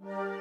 Hello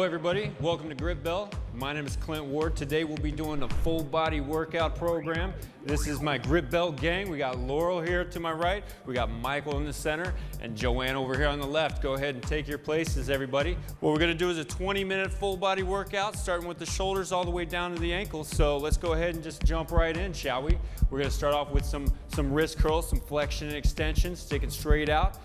everybody, welcome to GRIPBELL. My name is Clint Ward. Today we'll be doing a full body workout program. This is my GRIPBELL gang. We got Laurel here to my right, we got Michael in the center, and Joanne over here on the left. Go ahead and take your places, everybody. What we're gonna do is a 20-minute full body workout, starting with the shoulders all the way down to the ankles. So let's go ahead and just jump right in, shall we? We're gonna start off with some wrist curls, some flexion and extension, stick it straight out,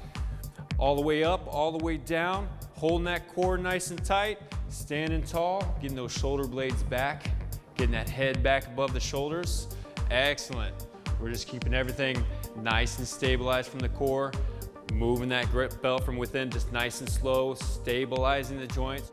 all the way up, all the way down. Holding that core nice and tight, standing tall, getting those shoulder blades back, getting that head back above the shoulders. Excellent. We're just keeping everything nice and stabilized from the core, moving that grip belt from within, just nice and slow, stabilizing the joints.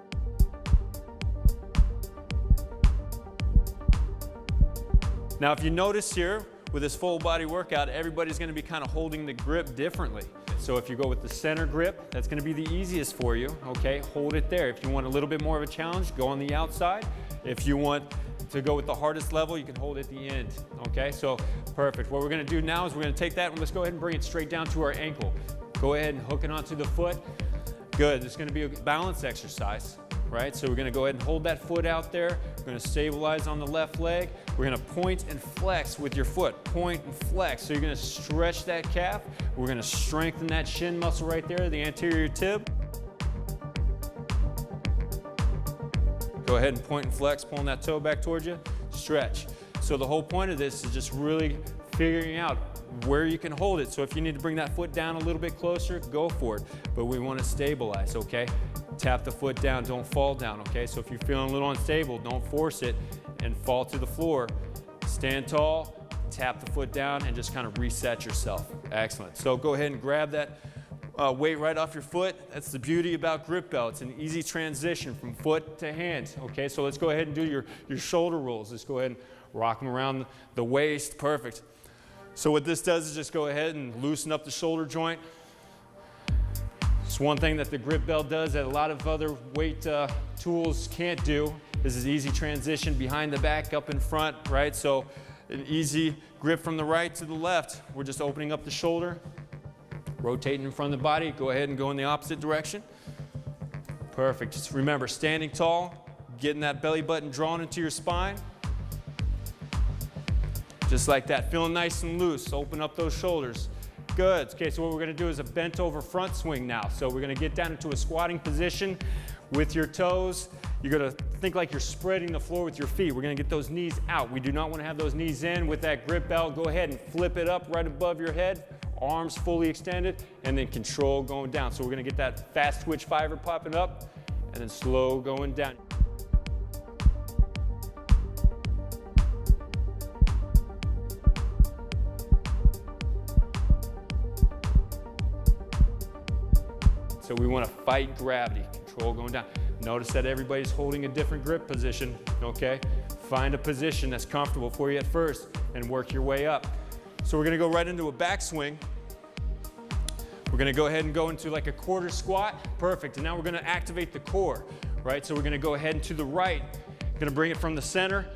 Now, if you notice here, with this full body workout, everybody's gonna be kind of holding the grip differently. So if you go with the center grip, that's gonna be the easiest for you, okay? Hold it there. If you want a little bit more of a challenge, go on the outside. If you want to go with the hardest level, you can hold at the end, okay? So perfect. What we're gonna do now is we're gonna take that and let's go ahead and bring it straight down to our ankle. Go ahead and hook it onto the foot. Good, it's gonna be a balance exercise, right? So we're gonna go ahead and hold that foot out there. We're gonna stabilize on the left leg. We're gonna point and flex with your foot. Point and flex. So you're gonna stretch that calf. We're gonna strengthen that shin muscle right there, the anterior tib. Go ahead and point and flex, pulling that toe back towards you. Stretch. So the whole point of this is just really figuring out where you can hold it. So if you need to bring that foot down a little bit closer, go for it. But we want to stabilize, okay? Tap the foot down, don't fall down, okay? So if you're feeling a little unstable, don't force it and fall to the floor. Stand tall, tap the foot down, and just kind of reset yourself. Excellent. So go ahead and grab that weight right off your foot. That's the beauty about GRIPBELL. It's an easy transition from foot to hand, okay? So let's go ahead and do your shoulder rolls. Let's go ahead and rock them around the waist. Perfect. So what this does is just go ahead and loosen up the shoulder joint. It's one thing that the GRIPBELL does that a lot of other weight tools can't do. This is easy transition behind the back, up in front, right? So an easy grip from the right to the left. We're just opening up the shoulder, rotating in front of the body. Go ahead and go in the opposite direction. Perfect. Just remember, standing tall, getting that belly button drawn into your spine. Just like that, feeling nice and loose. Open up those shoulders. Good. Okay, so what we're gonna do is a bent over front swing now. So we're gonna get down into a squatting position with your toes. You're gonna think like you're spreading the floor with your feet. We're gonna get those knees out. We do not wanna have those knees in. With that GRIPBELL, go ahead and flip it up right above your head, arms fully extended, and then control going down. So we're gonna get that fast twitch fiber popping up, and then slow going down. So we want to fight gravity, control going down. Notice that everybody's holding a different grip position, okay? Find a position that's comfortable for you at first and work your way up. So we're gonna go right into a backswing. We're gonna go ahead and go into like a quarter squat. Perfect, and now we're gonna activate the core, right? So we're gonna go ahead and to the right. Gonna bring it from the center,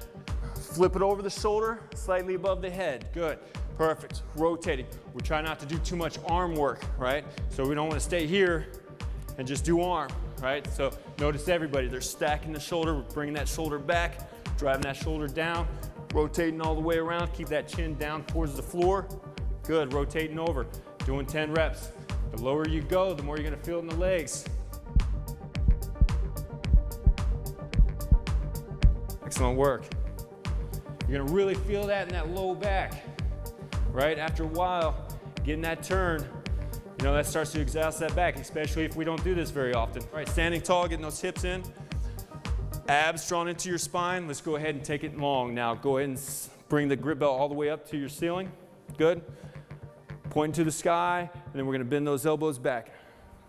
flip it over the shoulder, slightly above the head. Good. Perfect. Rotating. We're trying not to do too much arm work, right? So we don't want to stay here and just do arm, right? So notice everybody, they're stacking the shoulder, we're bringing that shoulder back, driving that shoulder down, rotating all the way around, keep that chin down towards the floor. Good, rotating over, doing 10 reps. The lower you go, the more you're gonna feel it in the legs. Excellent work. You're gonna really feel that in that low back. Right? After a while, getting that turn, you know, that starts to exhaust that back, especially if we don't do this very often. All right, standing tall, getting those hips in, abs drawn into your spine. Let's go ahead and take it long. Now, go ahead and bring the GRIPBELL all the way up to your ceiling. Good. Pointing to the sky, and then we're gonna bend those elbows back.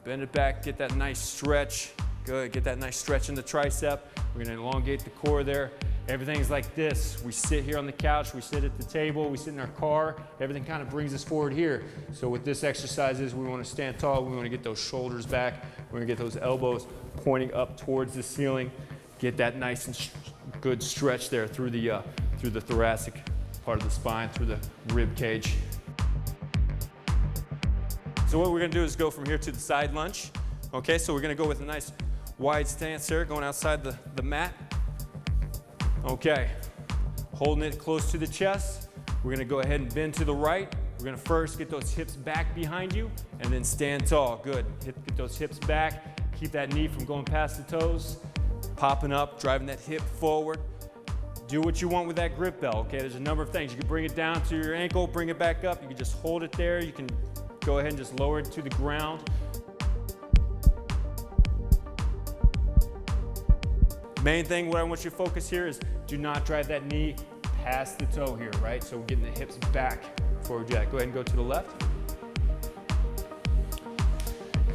Bend it back, get that nice stretch. Good, get that nice stretch in the tricep. We're gonna elongate the core there. Everything's like this. We sit here on the couch, we sit at the table, we sit in our car. Everything kind of brings us forward here. So what this exercise is, we want to stand tall. We want to get those shoulders back. We're going to get those elbows pointing up towards the ceiling. Get that nice and good stretch there through the thoracic part of the spine, through the rib cage. So what we're going to do is go from here to the side lunge. Okay, so we're going to go with a nice wide stance here, going outside the mat. Okay, holding it close to the chest. We're gonna go ahead and bend to the right. We're gonna first get those hips back behind you and then stand tall. Good, get those hips back. Keep that knee from going past the toes. Popping up, driving that hip forward. Do what you want with that grip bell, okay? There's a number of things. You can bring it down to your ankle, bring it back up. You can just hold it there. You can go ahead and just lower it to the ground. Main thing, what I want you to focus here is do not drive that knee past the toe here, right? So we're getting the hips back forward jack. Go ahead and go to the left.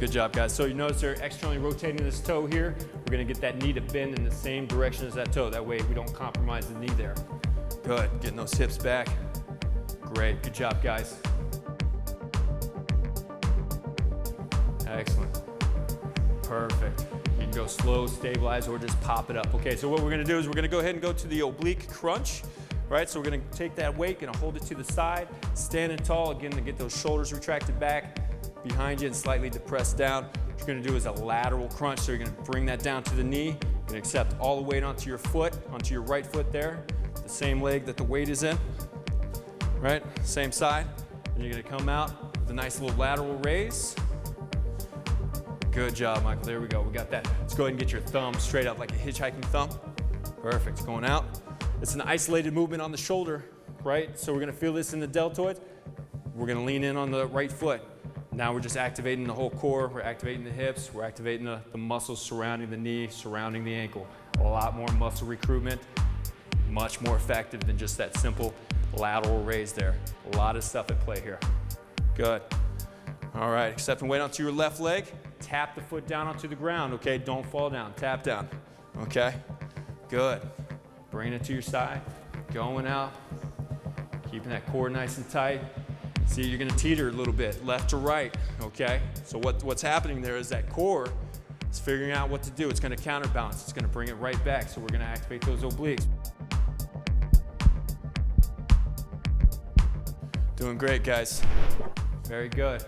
Good job, guys. So you notice they're externally rotating this toe here. We're gonna get that knee to bend in the same direction as that toe. That way we don't compromise the knee there. Good, getting those hips back. Great, good job, guys. Excellent, perfect. You can go slow, stabilize, or just pop it up. Okay, so what we're gonna do is we're gonna go ahead and go to the oblique crunch, right? So we're gonna take that weight, gonna hold it to the side, standing tall, again, to get those shoulders retracted back behind you and slightly depressed down. What you're gonna do is a lateral crunch, so you're gonna bring that down to the knee. You're gonna accept all the weight onto your foot, onto your right foot there, the same leg that the weight is in, right? Same side. And you're gonna come out with a nice little lateral raise. Good job, Michael. There we go. We got that. Let's go ahead and get your thumb straight up like a hitchhiking thumb. Perfect. Going out. It's an isolated movement on the shoulder, right? So we're going to feel this in the deltoids. We're going to lean in on the right foot. Now we're just activating the whole core. We're activating the hips. We're activating the muscles surrounding the knee, surrounding the ankle. A lot more muscle recruitment. Much more effective than just that simple lateral raise there. A lot of stuff at play here. Good. All right. Accepting weight onto your left leg. Tap the foot down onto the ground, okay? Don't fall down, tap down, okay? Good. Bring it to your side, going out, keeping that core nice and tight. See, you're gonna teeter a little bit, left to right, okay? So what's happening there is that core is figuring out what to do. It's gonna counterbalance, it's gonna bring it right back, so we're gonna activate those obliques. Doing great, guys. Very good.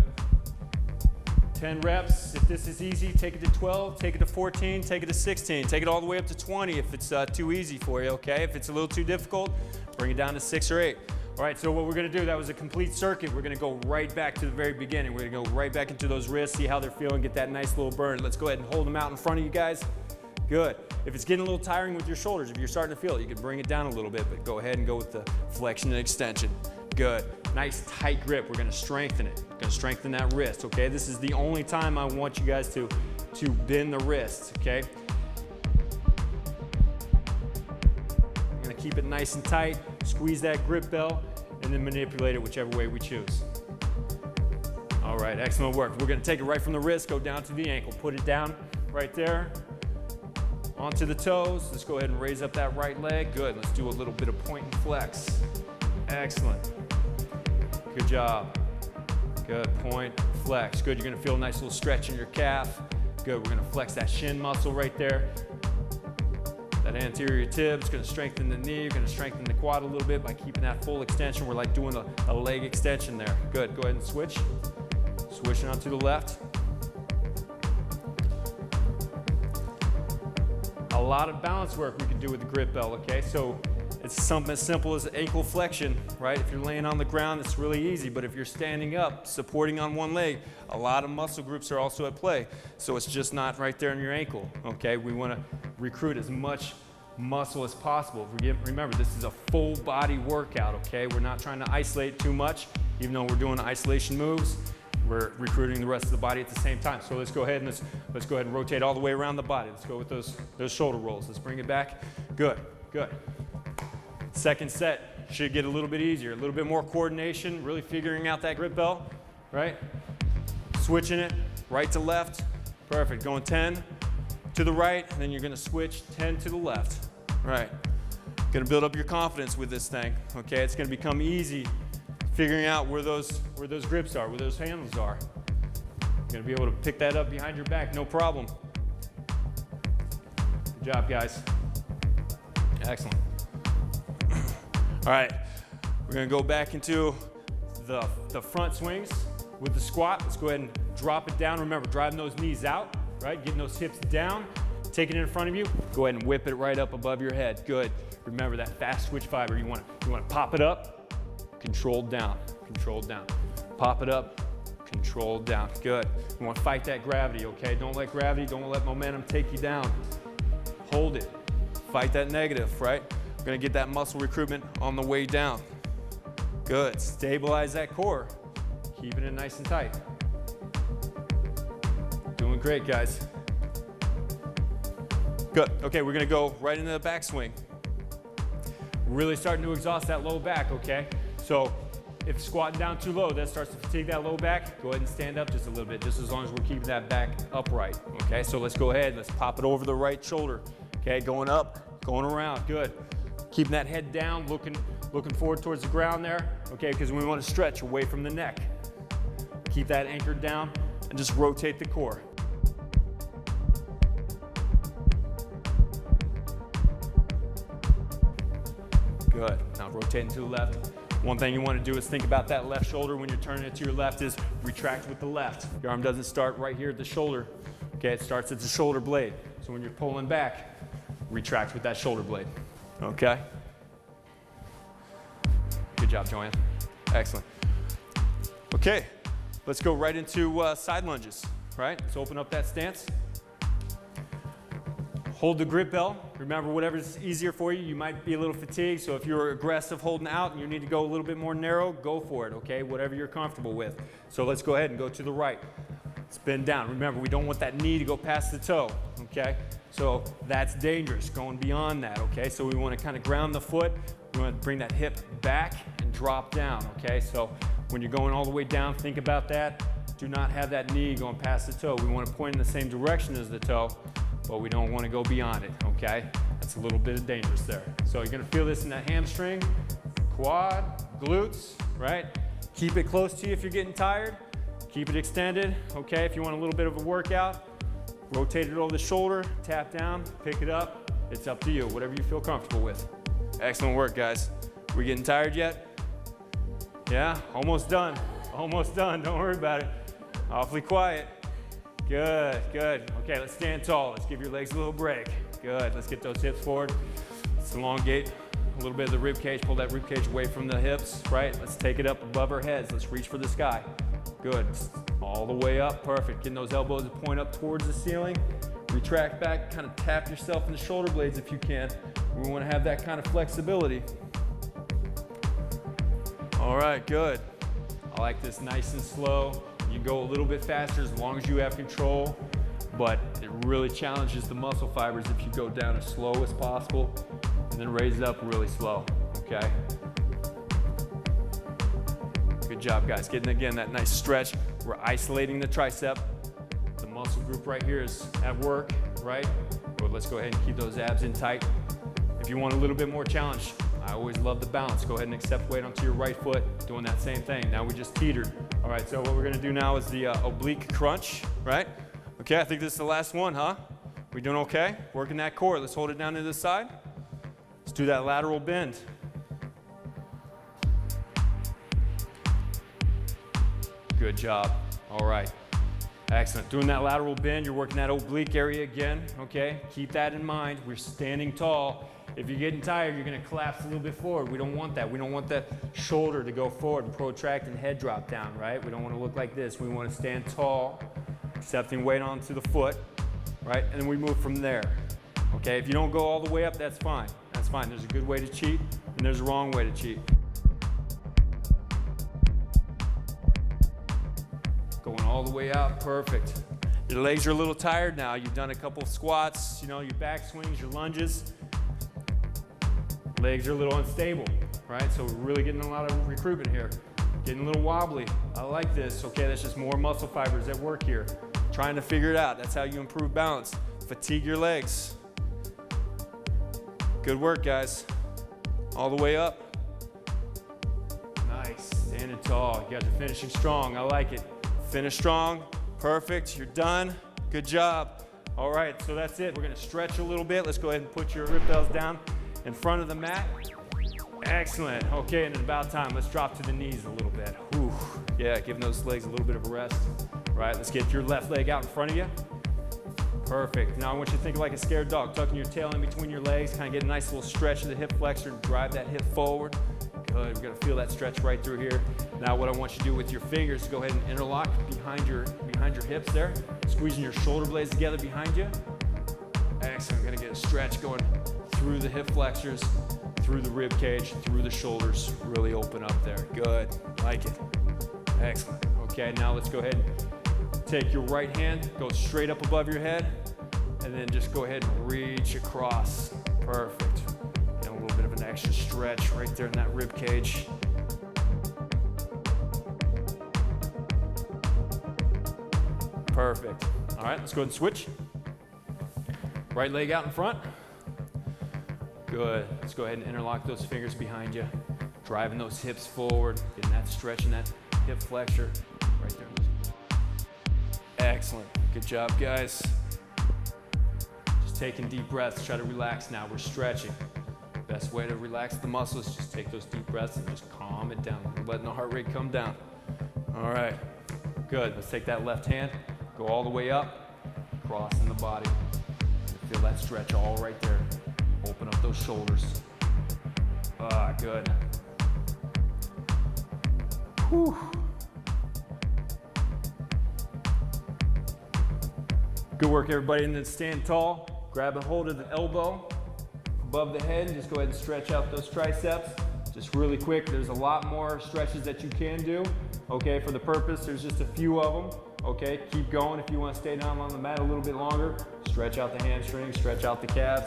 10 reps. If this is easy, take it to 12, take it to 14, take it to 16, take it all the way up to 20 if it's too easy for you, okay? If it's a little too difficult, bring it down to 6 or 8. All right, so what we're gonna do, that was a complete circuit. We're gonna go right back to the very beginning. We're gonna go right back into those wrists, see how they're feeling, get that nice little burn. Let's go ahead and hold them out in front of you guys. Good. If it's getting a little tiring with your shoulders, if you're starting to feel it, you can bring it down a little bit, but go ahead and go with the flexion and extension. Good. Nice tight grip. We're going to strengthen it. We're going to strengthen that wrist, okay? This is the only time I want you guys to bend the wrist, okay? We're going to keep it nice and tight, squeeze that grip bell, and then manipulate it whichever way we choose. All right, excellent work. We're going to take it right from the wrist, go down to the ankle. Put it down right there, onto the toes. Let's go ahead and raise up that right leg. Good. Let's do a little bit of point and flex. Excellent. Good job. Good. Point, flex. Good. You're going to feel a nice little stretch in your calf. Good. We're going to flex that shin muscle right there. That anterior tib is going to strengthen the knee. You're going to strengthen the quad a little bit by keeping that full extension. We're like doing a leg extension there. Good. Go ahead and switch. Switching on to the left. A lot of balance work we can do with the grip bell, okay? So it's something as simple as ankle flexion, right? If you're laying on the ground, it's really easy, but if you're standing up, supporting on one leg, a lot of muscle groups are also at play. So it's just not right there in your ankle, okay? We want to recruit as much muscle as possible. Remember, this is a full body workout, okay? We're not trying to isolate too much, even though we're doing isolation moves. We're recruiting the rest of the body at the same time. So let's go ahead and let's go ahead and rotate all the way around the body. Let's go with those shoulder rolls. Let's bring it back. Good, good. Second set should get a little bit easier, a little bit more coordination, really figuring out that grip bell, right? Switching it right to left. Perfect. Going 10 to the right, and then you're going to switch 10 to the left. Right. Gonna build up your confidence with this thing, okay? It's gonna become easy figuring out where those grips are, where those handles are. You're gonna be able to pick that up behind your back, no problem. Good job, guys. Excellent. All right, we're gonna go back into the front swings with the squat. Let's go ahead and drop it down. Remember, driving those knees out, right? Getting those hips down, taking it in front of you. Go ahead and whip it right up above your head. Good. Remember that fast twitch fiber. You want to pop it up, controlled down, controlled down. Pop it up, controlled down. Good. You want to fight that gravity, okay? Don't let gravity, don't let momentum take you down. Hold it. Fight that negative, right? We're going to get that muscle recruitment on the way down. Good. Stabilize that core. Keeping it nice and tight. Doing great, guys. Good. Okay, we're going to go right into the backswing. Really starting to exhaust that low back, okay? So if squatting down too low, that starts to fatigue that low back, go ahead and stand up just a little bit, just as long as we're keeping that back upright, okay? So let's go ahead, let's pop it over the right shoulder, okay? Going up, going around, good. Keeping that head down, looking forward towards the ground there, okay? Because we want to stretch away from the neck. Keep that anchored down and just rotate the core. Good. Now rotating to the left. One thing you want to do is think about that left shoulder when you're turning it to your left is retract with the left. Your arm doesn't start right here at the shoulder. Okay, it starts at the shoulder blade. So when you're pulling back, retract with that shoulder blade. Okay? Good job, Joanne. Excellent. Okay, let's go right into side lunges, right? Let's open up that stance. Hold the grip bell. Remember, whatever's easier for you. You might be a little fatigued, so if you're aggressive holding out and you need to go a little bit more narrow, go for it, okay? Whatever you're comfortable with. So let's go ahead and go to the right. Let's bend down. Remember, we don't want that knee to go past the toe, okay? So that's dangerous, going beyond that, okay? So we want to kind of ground the foot. We want to bring that hip back and drop down, okay? So when you're going all the way down, think about that. Do not have that knee going past the toe. We want to point in the same direction as the toe, but we don't want to go beyond it, okay? That's a little bit dangerous there. So you're gonna feel this in that hamstring, quad, glutes, right? Keep it close to you if you're getting tired. Keep it extended, okay? If you want a little bit of a workout, rotate it over the shoulder, tap down, pick it up. It's up to you, whatever you feel comfortable with. Excellent work, guys. We getting tired yet? Yeah, almost done. Almost done, don't worry about it. Awfully quiet. Good, good. Okay, let's stand tall. Let's give your legs a little break. Good, let's get those hips forward. Let's elongate a little bit of the rib cage. Pull that rib cage away from the hips, right? Let's take it up above our heads. Let's reach for the sky. Good, all the way up, perfect. Getting those elbows to point up towards the ceiling. Retract back, kind of tap yourself in the shoulder blades if you can. We want to have that kind of flexibility. All right, good. I like this nice and slow. You go a little bit faster as long as you have control, but it really challenges the muscle fibers if you go down as slow as possible and then raise it up really slow, okay? Good job, guys. Getting, again, that nice stretch. We're isolating the tricep. The muscle group right here is at work, right? But let's go ahead and keep those abs in tight. If you want a little bit more challenge, I always love the balance. Go ahead and accept weight onto your right foot, doing that same thing. Now we just teetered. All right, so what we're gonna do now is the oblique crunch, right? Okay, I think this is the last one, huh? We doing okay? Working that core. Let's hold it down to the side. Let's do that lateral bend. Good job. All right. Excellent. Doing that lateral bend, you're working that oblique area again, okay? Keep that in mind. We're standing tall. If you're getting tired, you're gonna collapse a little bit forward. We don't want that. We don't want that shoulder to go forward and protract and head drop down, right? We don't wanna look like this. We wanna stand tall, accepting weight onto the foot, right? And then we move from there, okay? If you don't go all the way up, that's fine. That's fine. There's a good way to cheat, and there's a wrong way to cheat. Going all the way out, perfect. Your legs are a little tired now. You've done a couple of squats, you know, your back swings, your lunges. Legs are a little unstable, right? So we're really getting a lot of recruitment here. Getting a little wobbly. I like this. Okay, that's just more muscle fibers at work here. Trying to figure it out. That's how you improve balance. Fatigue your legs. Good work, guys. All the way up. Nice, standing tall. You guys are finishing strong, I like it. Finish strong, perfect, you're done. Good job. All right, so that's it. We're gonna stretch a little bit. Let's go ahead and put your grip bells down in front of the mat. Excellent. Okay, and it's about time. Let's drop to the knees a little bit. Whew. Yeah, giving those legs a little bit of a rest. All right, let's get your left leg out in front of you. Perfect. Now I want you to think like a scared dog, tucking your tail in between your legs, kind of get a nice little stretch of the hip flexor, drive that hip forward. Good, we're gonna feel that stretch right through here. Now what I want you to do with your fingers, go ahead and interlock behind your hips there, squeezing your shoulder blades together behind you. Excellent, we're gonna get a stretch going through the hip flexors, through the rib cage, through the shoulders, really open up there. Good, like it. Excellent. Okay, now let's go ahead and take your right hand, go straight up above your head, and then just go ahead and reach across. Perfect. And a little bit of an extra stretch right there in that rib cage. Perfect. All right, let's go ahead and switch. Right leg out in front. Good. Let's go ahead and interlock those fingers behind you, driving those hips forward, getting that stretch in that hip flexor right there. Excellent. Good job, guys. Just taking deep breaths. Try to relax now. We're stretching. Best way to relax the muscles, just take those deep breaths and just calm it down. We're letting the heart rate come down. All right. Good. Let's take that left hand, go all the way up, crossing the body. Feel that stretch all right there. Open up those shoulders. Ah, good. Whew. Good work, everybody. And then stand tall. Grab a hold of the elbow above the head. Just go ahead and stretch out those triceps. Just really quick. There's a lot more stretches that you can do. Okay, for the purpose, there's just a few of them. Okay, keep going if you want to stay down on the mat a little bit longer. Stretch out the hamstrings, stretch out the calves.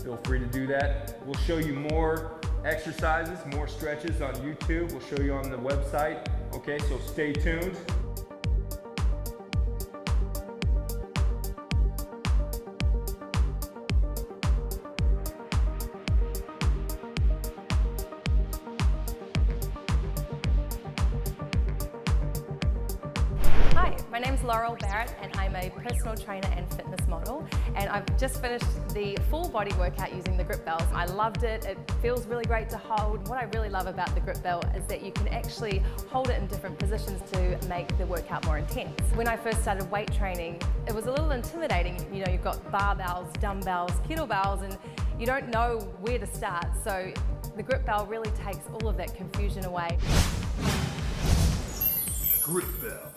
Feel free to do that. We'll show you more exercises, more stretches on YouTube. We'll show you on the website. Okay, so stay tuned. Hi, my name's Lateral and I'm a personal trainer and fitness model, and I've just finished the full body workout using the GRIPBELLs. I loved it. It feels really great to hold. What I really love about the GRIPBELL is that you can actually hold it in different positions to make the workout more intense. When I first started weight training, it was a little intimidating. You know, you've got barbells, dumbbells, kettlebells, and you don't know where to start. So the GRIPBELL really takes all of that confusion away. GRIPBELL.